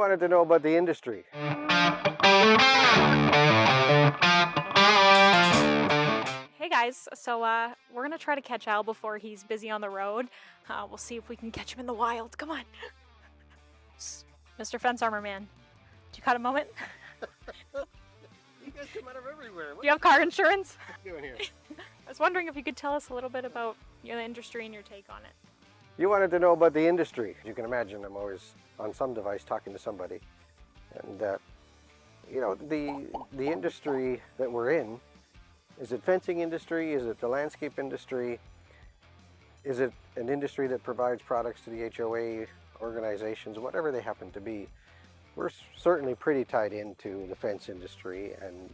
wanted to know about the industry. Hey guys, so we're gonna try to catch Al before he's busy on the road. We'll see if we can catch him in the wild. Come on, Mr. Fence Armor Man. Do you got a moment? You guys come out of everywhere. Do you have car insurance? What are you doing here? I was wondering if you could tell us a little bit about the industry and your take on it. You wanted to know about the industry. You can imagine I'm always on some device talking to somebody. And, you know, the industry that we're in, is it fencing industry? Is it the landscape industry? Is it an industry that provides products to the HOA organizations, whatever they happen to be? We're certainly pretty tied into the fence industry, and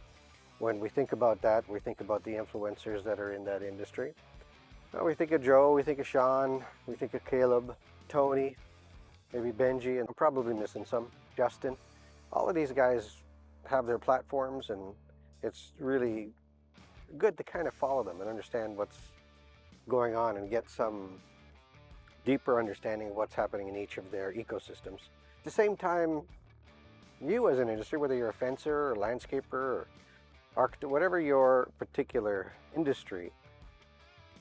when we think about that, we think about the influencers that are in that industry. We think of Joe, we think of Sean, we think of Caleb, Tony, maybe Benji, and I'm probably missing some, Justin. All of these guys have their platforms, and it's really good to kind of follow them and understand what's going on and get some deeper understanding of what's happening in each of their ecosystems. At the same time, you as an industry, whether you're a fencer or landscaper or architect, whatever your particular industry,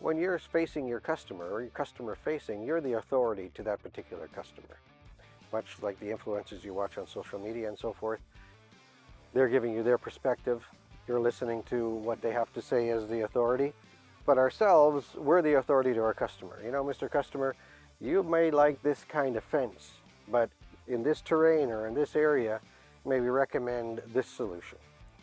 when you're facing your customer or your customer facing, you're the authority to that particular customer. Much like the influencers you watch on social media and so forth, they're giving you their perspective. You're listening to what they have to say as the authority. But ourselves, we're the authority to our customer. You know, Mr. Customer, you may like this kind of fence, but in this terrain or in this area, maybe recommend this solution.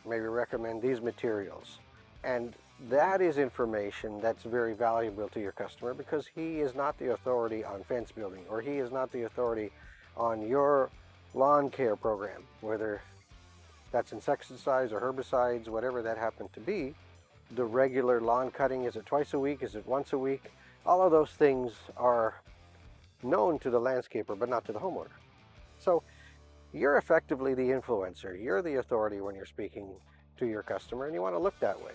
Maybe recommend these materials. And that is information that's very valuable to your customer, because he is not the authority on fence building, or he is not the authority on your lawn care program, whether that's insecticides or herbicides, whatever that happened to be. The regular lawn cutting, is it twice a week? Is it once a week? All of those things are known to the landscaper, but not to the homeowner. So you're effectively the influencer. You're the authority when you're speaking to your customer, and you want to look that way.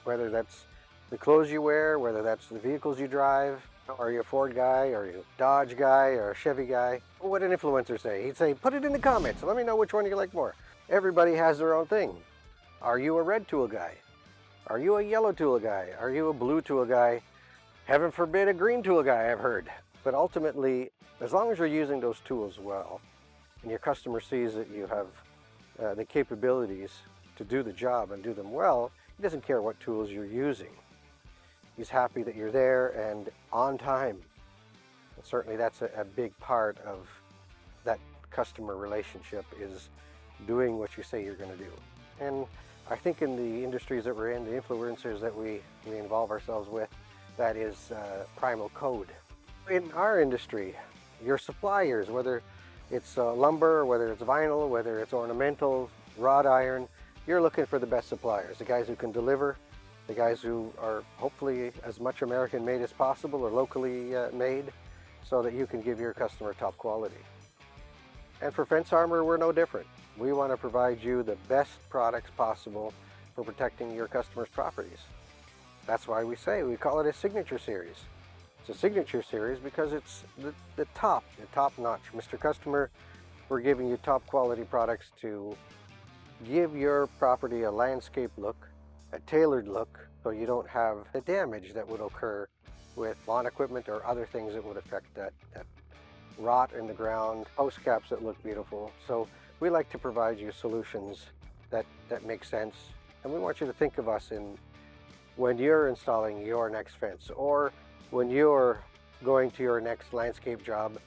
Whether that's the clothes you wear, whether that's the vehicles you drive. Are you a Ford guy? Are you a Dodge guy? Or a Chevy guy? What would an influencer say? He'd say, put it in the comments. Let me know which one you like more. Everybody has their own thing. Are you a red tool guy? Are you a yellow tool guy? Are you a blue tool guy? Heaven forbid a green tool guy, I've heard. But ultimately, as long as you're using those tools well, and your customer sees that you have the capabilities to do the job and do them well, he doesn't care what tools you're using. He's happy that you're there and on time. And certainly that's a big part of that customer relationship, is doing what you say you're going to do. And I think in the industries that we're in, the influencers that we involve ourselves with, that is primal code. In our industry, your suppliers, whether it's lumber, whether it's vinyl, whether it's ornamental, wrought iron, you're looking for the best suppliers, the guys who can deliver, the guys who are hopefully as much American made as possible or locally made, so that you can give your customer top quality. And for Fence Armor, we're no different. We want to provide you the best products possible for protecting your customers' properties. That's why we call it a signature series. It's a signature series because it's the top notch. Mr. Customer, we're giving you top quality products to give your property a landscape look, a tailored look, so you don't have the damage that would occur with lawn equipment or other things that would affect that rot in the ground, post caps that look beautiful. So we like to provide you solutions that make sense, and we want you to think of us when you're installing your next fence, or when you're going to your next landscape job.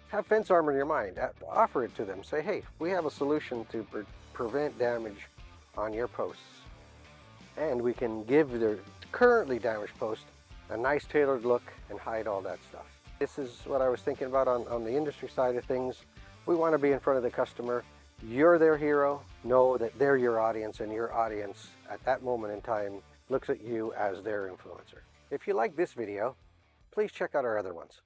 Have Fence Armor in your mind. Offer it to them. Say, hey, we have a solution to prevent damage on your posts, and we can give the currently damaged post a nice tailored look and hide all that stuff. This is what I was thinking about on the industry side of things. We want to be in front of the customer. You're their hero. Know that they're your audience, and your audience at that moment in time looks at you as their influencer. If you like this video, please check out our other ones.